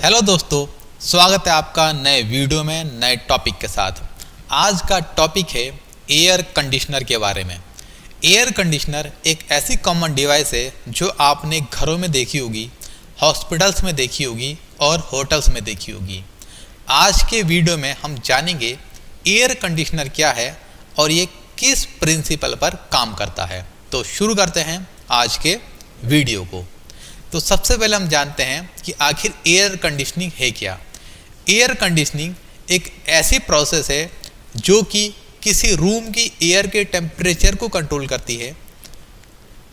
Hello दोस्तों, स्वागत है आपका नए वीडियो में नए टॉपिक के साथ। आज का टॉपिक है एयर कंडीशनर के बारे में। एयर कंडीशनर एक ऐसी कॉमन डिवाइस है जो आपने घरों में देखी होगी, हॉस्पिटल्स में देखी होगी और होटल्स में देखी होगी। आज के वीडियो में हम जानेंगे एयर कंडीशनर क्या है और ये किस प्रिंसिपल पर काम करता है। तो शुरू करते हैं आज के वीडियो को। तो सबसे पहले हम जानते हैं कि आखिर एयर कंडीशनिंग है क्या। एयर कंडीशनिंग एक ऐसी प्रोसेस है जो कि किसी रूम की एयर के टेम्परेचर को कंट्रोल करती है,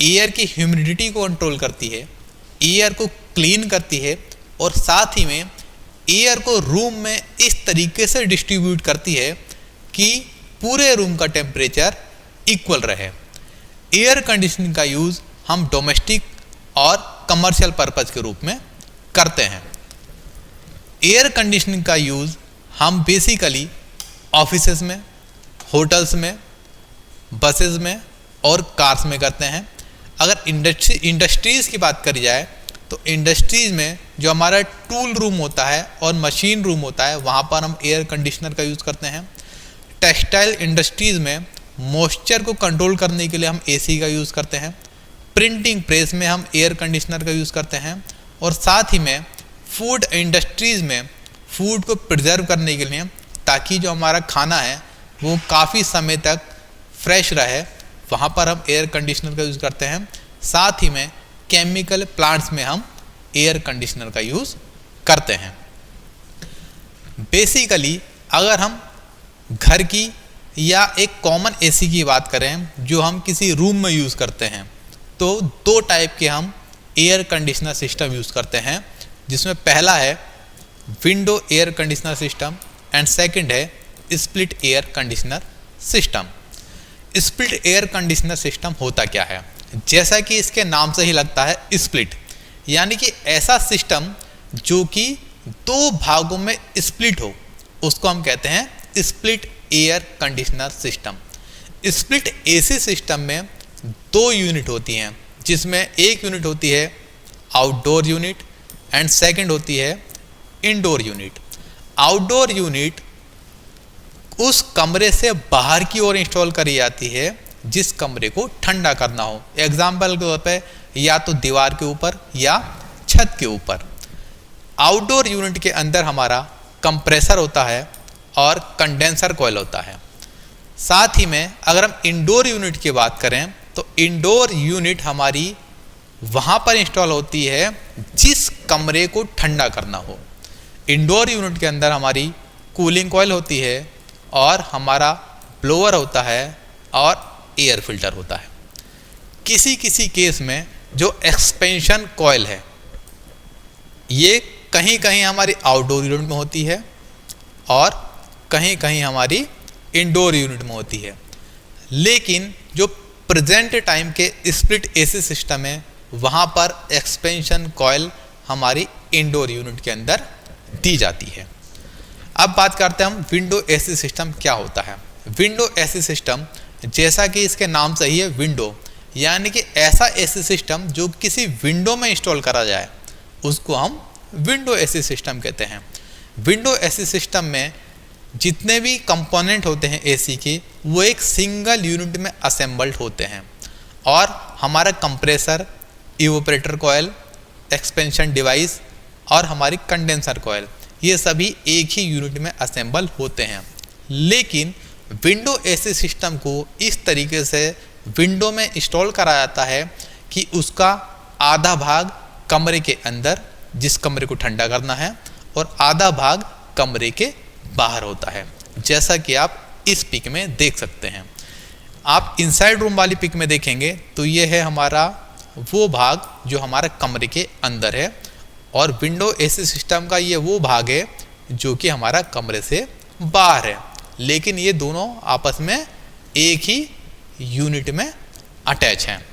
एयर की ह्यूमिडिटी को कंट्रोल करती है, एयर को क्लीन करती है और साथ ही में एयर को रूम में इस तरीके से डिस्ट्रीब्यूट करती है कि पूरे रूम का टेम्परेचर इक्वल रहे। एयर कंडीशनिंग का यूज़ हम डोमेस्टिक और कमर्शियल पर्पज़ के रूप में करते हैं। एयर कंडीशनिंग का यूज़ हम बेसिकली ऑफिसेज में, होटल्स में, बसेस में और कार्स में करते हैं। अगर इंडस्ट्रीज़ की बात करी जाए तो इंडस्ट्रीज़ में जो हमारा टूल रूम होता है और मशीन रूम होता है वहाँ पर हम एयर कंडीशनर का यूज़ करते हैं। टेक्सटाइल इंडस्ट्रीज़ में मॉइस्चर को कंट्रोल करने के लिए हम एसी का यूज़ करते हैं। प्रिंटिंग प्रेस में हम एयर कंडीशनर का यूज़ करते हैं और साथ ही में फूड इंडस्ट्रीज़ में फूड को प्रिजर्व करने के लिए, ताकि जो हमारा खाना है वो काफ़ी समय तक फ्रेश रहे, वहाँ पर हम एयर कंडीशनर का यूज़ करते हैं। साथ ही में केमिकल प्लांट्स में हम एयर कंडीशनर का यूज़ करते हैं। बेसिकली अगर हम घर की या एक कॉमन एसी की बात करें जो हम किसी रूम में यूज़ करते हैं, तो दो टाइप के हम एयर कंडीशनर सिस्टम यूज़ करते हैं, जिसमें पहला है window air conditioner system and second है split air conditioner system. Split air conditioner system होता क्या है? जैसा कि इसके नाम से ही लगता है, स्प्लिट यानी कि ऐसा सिस्टम जो कि दो भागों में स्प्लिट हो, उसको हम कहते हैं split air conditioner system. Split AC system में दो यूनिट होती हैं, जिसमें एक यूनिट होती है आउटडोर यूनिट एंड सेकंड होती है इंडोर यूनिट। आउटडोर यूनिट उस कमरे से बाहर की ओर इंस्टॉल करी जाती है जिस कमरे को ठंडा करना हो। एग्जाम्पल के तौर पे या तो दीवार के ऊपर या छत के ऊपर। आउटडोर यूनिट के अंदर हमारा कंप्रेसर होता है और कंडेंसर कॉइल होता है। साथ ही में अगर हम इंडोर यूनिट की बात करें तो इंडोर यूनिट हमारी वहाँ पर इंस्टॉल होती है जिस कमरे को ठंडा करना हो। इंडोर यूनिट के अंदर हमारी कूलिंग कॉइल होती है और हमारा ब्लोअर होता है और एयर फिल्टर होता है। किसी किसी केस में जो एक्सपेंशन कॉइल है ये कहीं कहीं हमारी आउटडोर यूनिट में होती है और कहीं कहीं हमारी इंडोर यूनिट में होती है। लेकिन जो प्रेजेंट टाइम के स्प्लिट एसी सिस्टम है वहाँ पर एक्सपेंशन कॉइल हमारी इंडोर यूनिट के अंदर दी जाती है। अब बात करते हैं हम विंडो एसी सिस्टम क्या होता है। विंडो एसी सिस्टम जैसा कि इसके नाम से ही है, विंडो यानी कि ऐसा एसी सिस्टम जो किसी विंडो में इंस्टॉल करा जाए उसको हम विंडो एसी सिस्टम कहते हैं। विंडो एसी सिस्टम में जितने भी कंपोनेंट होते हैं एसी के वो एक सिंगल यूनिट में असेंबल्ड होते हैं और हमारा compressor, evaporator coil, expansion device और हमारी कंडेंसर कॉइल ये सभी एक ही यूनिट में असेंबल होते हैं। लेकिन विंडो एसी सिस्टम को इस तरीके से विंडो में इंस्टॉल करा जाता है कि उसका आधा भाग कमरे के अंदर जिस कमरे को ठंडा करना है और आधा भाग कमरे के बाहर होता है, जैसा कि आप इस पिक में देख सकते हैं। आप इनसाइड रूम वाली पिक में देखेंगे तो ये है हमारा वो भाग जो हमारे कमरे के अंदर है और विंडो एसी सिस्टम का ये वो भाग है जो कि हमारा कमरे से बाहर है। लेकिन ये दोनों आपस में एक ही यूनिट में अटैच हैं।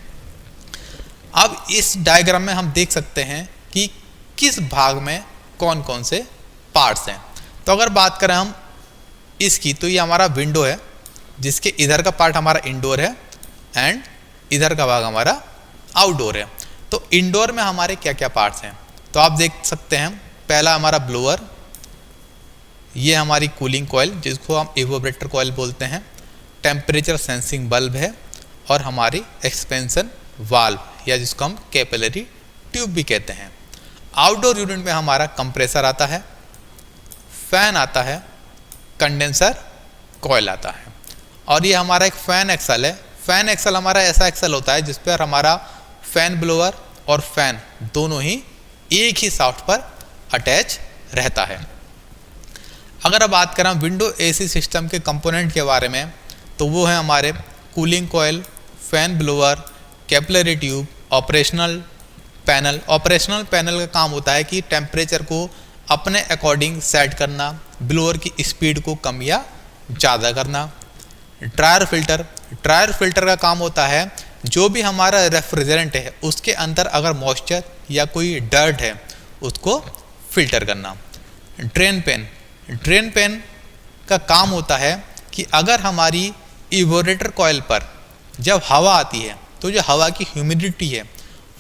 अब इस डायग्राम में हम देख सकते हैं कि किस भाग में कौन कौन से पार्ट्स हैं। तो अगर बात करें हम इसकी तो ये हमारा विंडो है जिसके इधर का पार्ट हमारा इंडोर है एंड इधर का भाग हमारा आउटडोर है। तो इंडोर में हमारे क्या क्या पार्ट्स हैं तो आप देख सकते हैं पहला हमारा ब्लोअर, ये हमारी कूलिंग कॉइल जिसको हम इवोपरेटर कॉइल बोलते हैं, टेम्परेचर सेंसिंग बल्ब है, और हमारी एक्सपेंशन वाल्व या जिसको हम कैपिलरी ट्यूब भी कहते हैं। आउटडोर यूनिट में हमारा कंप्रेसर आता है, फैन आता है, कंडेंसर कॉइल आता है, और ये हमारा एक फैन एक्सल है। फैन एक्सल हमारा ऐसा एक्सल होता है जिस पर हमारा फैन ब्लोअर और फैन दोनों ही एक ही शाफ्ट पर अटैच रहता है। अगर अब बात करें विंडो एसी सिस्टम के कंपोनेंट के बारे में, तो वो है हमारे cooling coil, fan blower, capillary tube, operational panel. Operational panel का काम होता है कि टेम्परेचर को अपने अकॉर्डिंग सेट करना, ब्लोअर की स्पीड को कम या ज़्यादा करना। ड्रायर फिल्टर, ड्रायर फिल्टर का काम होता है जो भी हमारा रेफ्रिजरेंट है उसके अंदर अगर मॉइस्चर या कोई डर्ट है उसको फिल्टर करना। ड्रेन पेन, ड्रेन पेन का काम होता है कि अगर हमारी इवोपरेटर कॉइल पर जब हवा आती है तो जो हवा की ह्यूमिडिटी है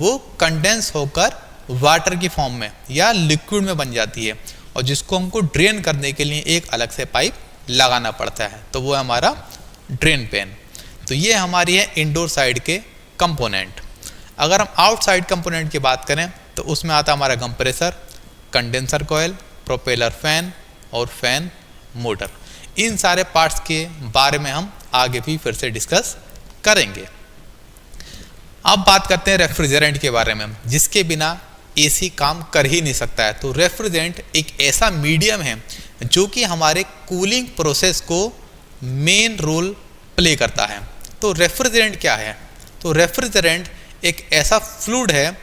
वो कंडेंस होकर वाटर की फॉर्म में या लिक्विड में बन जाती है, और जिसको हमको ड्रेन करने के लिए एक अलग से पाइप लगाना पड़ता है, तो वो है हमारा ड्रेन पेन। तो ये हमारी है इंडोर साइड के कंपोनेंट। अगर हम आउटसाइड कंपोनेंट की बात करें तो उसमें आता है हमारा compressor, condenser coil, propeller fan और फैन मोटर। इन सारे पार्ट्स के बारे में हम आगे भी फिर से डिस्कस करेंगे। अब बात करते हैं रेफ्रिजरेंट के बारे में, जिसके बिना एसी काम कर ही नहीं सकता है। तो रेफ्रिजरेंट एक ऐसा मीडियम है जो कि हमारे कूलिंग प्रोसेस को मेन रोल प्ले करता है। तो रेफ्रिजरेंट क्या है? तो रेफ्रिजरेंट एक ऐसा फ्लूइड है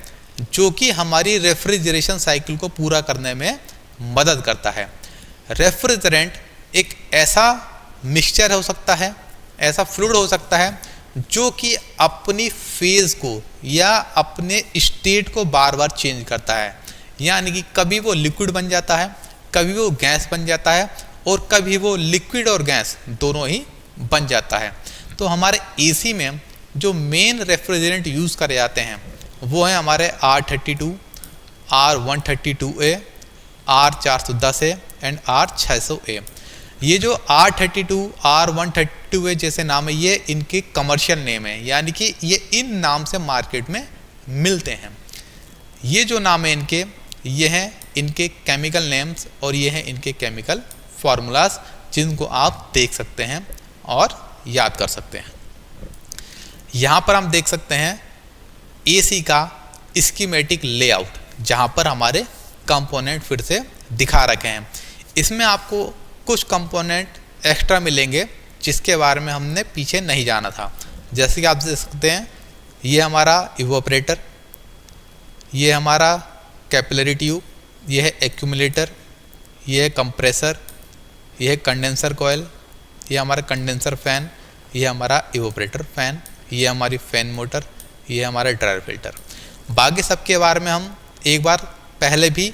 जो कि हमारी रेफ्रिजरेशन साइकिल को पूरा करने में मदद करता है। रेफ्रिजरेंट एक ऐसा मिक्सचर हो सकता है, ऐसा फ्लूइड हो सकता है जो कि अपनी फेज को या अपने स्टेट को बार बार चेंज करता है, यानी कि कभी वो लिक्विड बन जाता है, कभी वो गैस बन जाता है, और कभी वो लिक्विड और गैस दोनों ही बन जाता है। तो हमारे एसी में जो मेन रेफ्रिजरेंट यूज़ करे जाते हैं वो है हमारे R32, R132A, R410A and R600A। ये जो R32, R132A जैसे नाम है ये इनके कमर्शियल नेम है, यानी कि ये इन नाम से मार्केट में मिलते हैं। ये जो नाम है इनके, ये हैं इनके केमिकल नेम्स और ये हैं इनके केमिकल फार्मूलाज, जिनको आप देख सकते हैं और याद कर सकते हैं। यहाँ पर हम देख सकते हैं एसी का स्कीमेटिक लेआउट, जहाँ पर हमारे कंपोनेंट फिर से दिखा रखे हैं। इसमें आपको कुछ कंपोनेंट एक्स्ट्रा मिलेंगे जिसके बारे में हमने पीछे नहीं जाना था। जैसे कि आप देख सकते हैं ये हमारा इवोपरेटर, ये हमारा कैपिलरी ट्यूब, ये है एक्यूमुलेटर, ये है कंप्रेसर, ये है कंडेंसर कॉइल, ये हमारा कंडेंसर फैन, ये हमारा इवोपरेटर फैन, ये हमारी फैन मोटर, ये हमारा ड्रायर फिल्टर। बाकी सब के बारे में हम एक बार पहले भी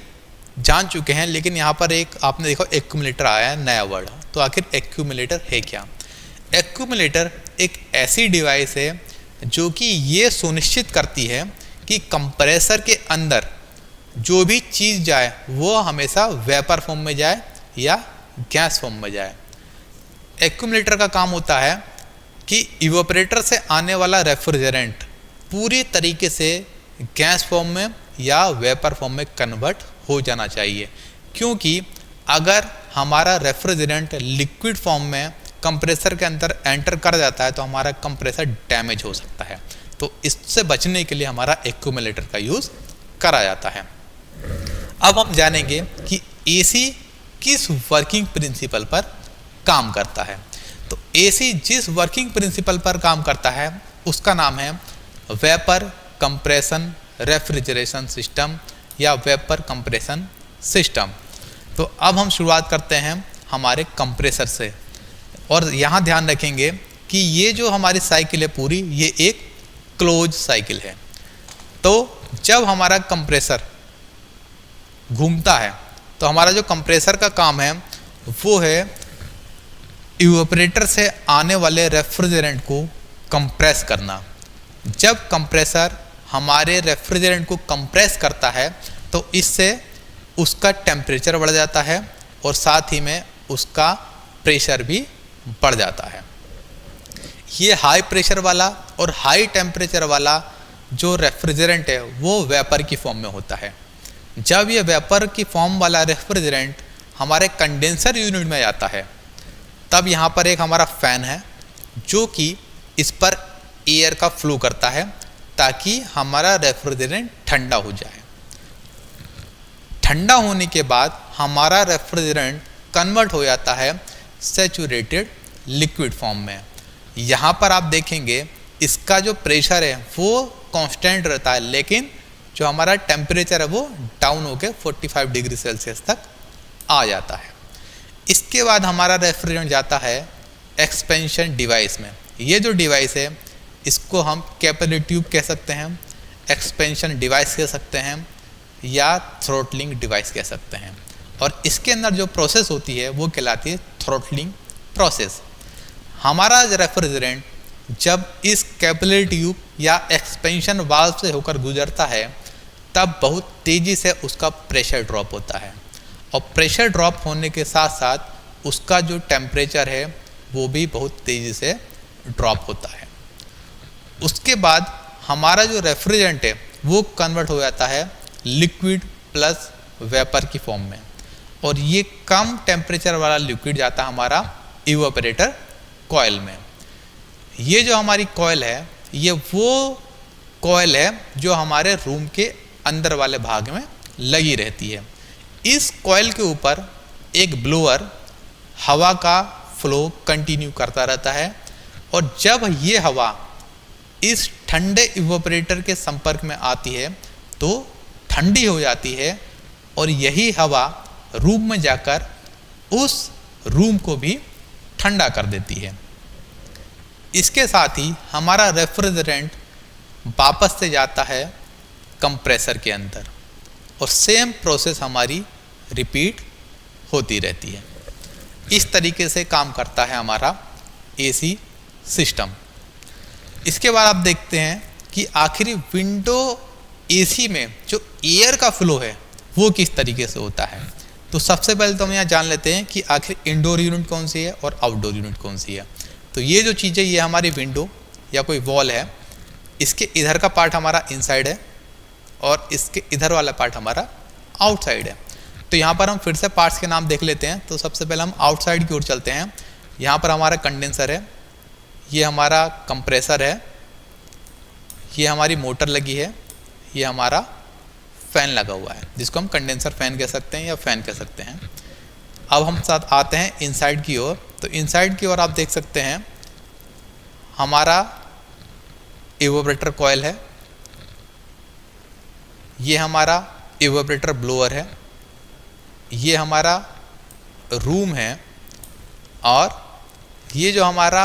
जान चुके हैं, लेकिन यहाँ पर एक आपने देखो एक्यूमुलेटर आया है नया वर्ड। तो आखिर एक्यूमुलेटर है क्या? एक्यूमुलेटर एक ऐसी डिवाइस है जो कि ये सुनिश्चित करती है कि कंप्रेसर के अंदर जो भी चीज़ जाए वो हमेशा वेपर फॉर्म में जाए या गैस फॉर्म में जाए। एक्यूमुलेटर का काम होता है कि इवोपरेटर से आने वाला रेफ्रिजरेंट पूरी तरीके से गैस फॉर्म में या वेपर फॉर्म में कन्वर्ट हो जाना चाहिए, क्योंकि अगर हमारा रेफ्रिजरेंट लिक्विड फॉर्म में कंप्रेसर के अंदर एंटर कर जाता है तो हमारा कंप्रेसर डैमेज हो सकता है। तो इससे बचने के लिए हमारा एक्यूमुलेटर का यूज़ करा जाता है। अब हम जानेंगे कि एसी किस वर्किंग प्रिंसिपल पर काम करता है। तो एसी जिस वर्किंग प्रिंसिपल पर काम करता है उसका नाम है वेपर कंप्रेशन रेफ्रिजरेशन सिस्टम या वेपर कंप्रेशन सिस्टम। तो अब हम शुरुआत करते हैं हमारे कंप्रेसर से, और यहाँ ध्यान रखेंगे कि ये जो हमारी साइकिल है पूरी, ये एक क्लोज साइकिल है। तो जब हमारा कंप्रेसर घूमता है तो हमारा जो कंप्रेसर का काम है वो है इवोपरेटर से आने वाले रेफ्रिजरेंट को कंप्रेस करना। जब कंप्रेसर हमारे रेफ्रिजरेंट को कंप्रेस करता है तो इससे उसका टेम्परेचर बढ़ जाता है और साथ ही में उसका प्रेशर भी बढ़ जाता है। ये हाई प्रेशर वाला और हाई टेम्परेचर वाला जो रेफ्रिजरेंट है वो वेपर की फॉर्म में होता है। जब ये वेपर की फॉर्म वाला रेफ्रिजरेंट हमारे कंडेंसर यूनिट में जाता है, तब यहाँ पर एक हमारा फ़ैन है जो कि इस पर एयर का फ्लो करता है ताकि हमारा रेफ्रिजरेंट ठंडा हो जाए। ठंडा होने के बाद हमारा रेफ्रिजरेंट कन्वर्ट हो जाता है सैचुरेटेड लिक्विड फॉर्म में। यहाँ पर आप देखेंगे इसका जो प्रेशर है वो कांस्टेंट रहता है, लेकिन जो हमारा टेम्परेचर है वो डाउन होकर 45 डिग्री सेल्सियस तक आ जाता है। इसके बाद हमारा रेफ्रिजरेंट जाता है एक्सपेंशन डिवाइस में। ये जो डिवाइस है इसको हम कैपिलरी ट्यूब कह सकते हैं, एक्सपेंशन डिवाइस कह सकते हैं या थ्रोटलिंग डिवाइस कह सकते हैं। और इसके अंदर जो प्रोसेस होती है वो कहलाती है थ्रोटलिंग प्रोसेस। हमारा रेफ्रिजरेंट जब इस कैपिलरी ट्यूब या एक्सपेंशन वाल्व से होकर गुजरता है तब बहुत तेज़ी से उसका प्रेशर ड्रॉप होता है, और प्रेशर ड्रॉप होने के साथ साथ उसका जो टेम्परेचर है वो भी बहुत तेज़ी से ड्रॉप होता है। उसके बाद हमारा जो रेफ्रिजरेंट है वो कन्वर्ट हो जाता है लिक्विड प्लस वेपर की फॉर्म में, और ये कम टेम्परेचर वाला लिक्विड जाता है हमारा इवेपोरेटर कॉइल में। ये जो हमारी कॉइल है ये वो कॉइल है जो हमारे रूम के अंदर वाले भाग में लगी रहती है। इस कॉइल के ऊपर एक ब्लोअर हवा का फ्लो कंटिन्यू करता रहता है, और जब ये हवा इस ठंडे इवेपोरेटर के संपर्क में आती है तो ठंडी हो जाती है, और यही हवा रूम में जाकर उस रूम को भी ठंडा कर देती है। इसके साथ ही हमारा रेफ्रिजरेंट वापस से जाता है कंप्रेसर के अंदर, और सेम प्रोसेस हमारी रिपीट होती रहती है। इस तरीके से काम करता है हमारा एसी सिस्टम। इसके बाद आप देखते हैं कि आखिरी विंडो एसी में जो एयर का फ्लो है वो किस तरीके से होता है। तो सबसे पहले तो हम यहाँ जान लेते हैं कि आखिर इंडोर यूनिट कौन सी है और आउटडोर यूनिट कौन सी है। तो ये जो चीज़ है ये हमारी विंडो या कोई वॉल है, इसके इधर का पार्ट हमारा इनसाइड है और इसके इधर वाला पार्ट हमारा आउटसाइड है। तो यहाँ पर हम फिर से पार्ट्स के नाम देख लेते हैं। तो सबसे पहले हम आउटसाइड की ओर चलते हैं। यहाँ पर हमारा कंडेंसर है, ये हमारा कंप्रेसर है, ये हमारी मोटर लगी है, ये हमारा फ़ैन लगा हुआ है जिसको हम कंडेंसर फ़ैन कह सकते हैं या फ़ैन कह सकते हैं। अब हम साथ आते हैं इनसाइड की ओर। तो इनसाइड की ओर आप देख सकते हैं हमारा इवेपोरेटर कॉइल है, ये हमारा इवेपोरेटर ब्लोअर है, ये हमारा रूम है, और ये जो हमारा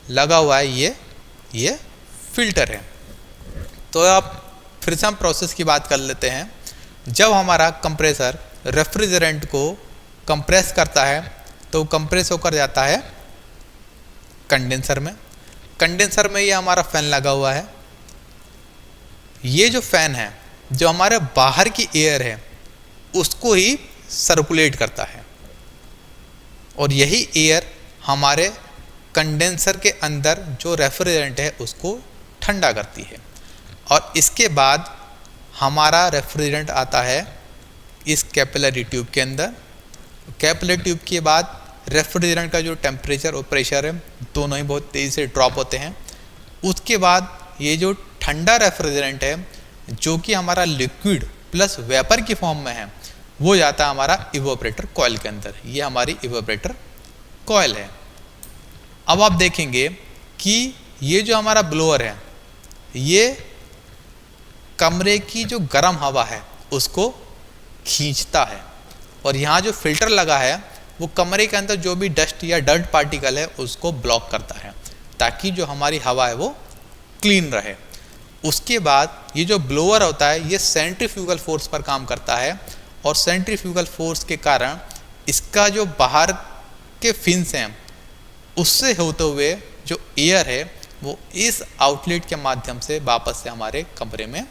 लगा हुआ है ये फिल्टर है। तो अब फिर से हम प्रोसेस की बात कर लेते हैं। जब हमारा कंप्रेसर रेफ्रिजरेंट को कंप्रेस करता है तो कंप्रेस होकर जाता है कंडेंसर में। कंडेंसर में ये हमारा फ़ैन लगा हुआ है। ये जो फ़ैन है जो हमारे बाहर की एयर है उसको ही सर्कुलेट करता है, और यही एयर हमारे कंडेंसर के अंदर जो रेफ्रिजरेंट है उसको ठंडा करती है। और इसके बाद हमारा रेफ्रिजरेंट आता है इस कैपिलरी ट्यूब के अंदर। कैपिलरी ट्यूब के बाद रेफ्रिजरेंट का जो टेम्परेचर और प्रेशर है दोनों ही बहुत तेज़ी से ड्रॉप होते हैं। उसके बाद ये जो ठंडा रेफ्रिजरेंट है जो कि हमारा लिक्विड प्लस वेपर की फॉर्म में है वो जाता है हमारा इवेपोरेटर कॉइल के अंदर। ये हमारी इवेपोरेटर कॉइल है। अब आप देखेंगे कि ये जो हमारा ब्लोअर है ये कमरे की जो गर्म हवा है उसको खींचता है, और यहाँ जो फिल्टर लगा है वो कमरे के अंदर जो भी डस्ट या डर्ट पार्टिकल है उसको ब्लॉक करता है ताकि जो हमारी हवा है वो क्लीन रहे। उसके बाद ये जो ब्लोअर होता है ये सेंट्रीफ्यूगल फोर्स पर काम करता है, और सेंट्रीफ्यूगल फोर्स के कारण इसका जो बाहर के फिन्स हैं उससे होते हुए जो एयर है वो इस आउटलेट के माध्यम से वापस से हमारे कमरे में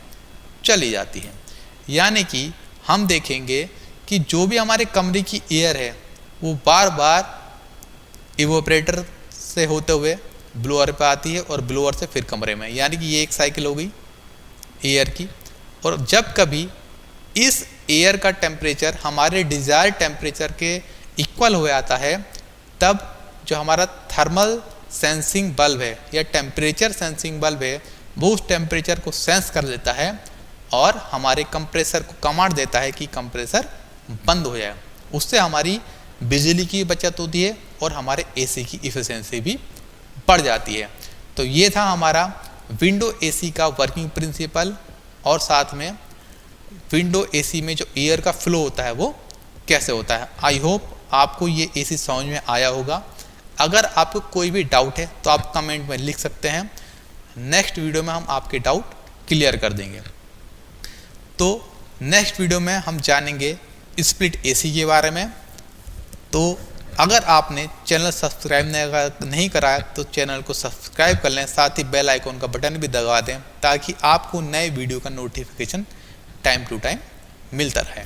चली जाती है। यानी कि हम देखेंगे कि जो भी हमारे कमरे की एयर है वो बार बार इवोपरेटर से होते हुए ब्लोअर पे आती है और ब्लोअर से फिर कमरे में, यानी कि ये एक साइकिल हो गई एयर की। और जब कभी इस एयर का टेम्परेचर हमारे डिज़ायर टेम्परेचर के इक्वल हो जाता है, तब जो हमारा थर्मल सेंसिंग बल्ब है या टेम्परेचर सेंसिंग बल्ब है वो उस टेम्परेचर को सेंस कर लेता है और हमारे कंप्रेसर को कमांड देता है कि कंप्रेसर बंद हो जाए। उससे हमारी बिजली की बचत होती है और हमारे एसी की इफ़िशियंसी भी बढ़ जाती है। तो ये था हमारा विंडो एसी का वर्किंग प्रिंसिपल और साथ में विंडो एसी में जो एयर का फ्लो होता है वो कैसे होता है। आई होप आपको ये एसी समझ में आया होगा। अगर आपको कोई भी डाउट है तो आप कमेंट में लिख सकते हैं, नेक्स्ट वीडियो में हम आपके डाउट क्लियर कर देंगे। तो नेक्स्ट वीडियो में हम जानेंगे स्प्लिट एसी के बारे में। तो अगर आपने चैनल सब्सक्राइब नहीं कराया तो चैनल को सब्सक्राइब कर लें, साथ ही बेल आइकॉन का बटन भी दबा दें ताकि आपको नए वीडियो का नोटिफिकेशन टाइम टू टाइम मिलता रहे।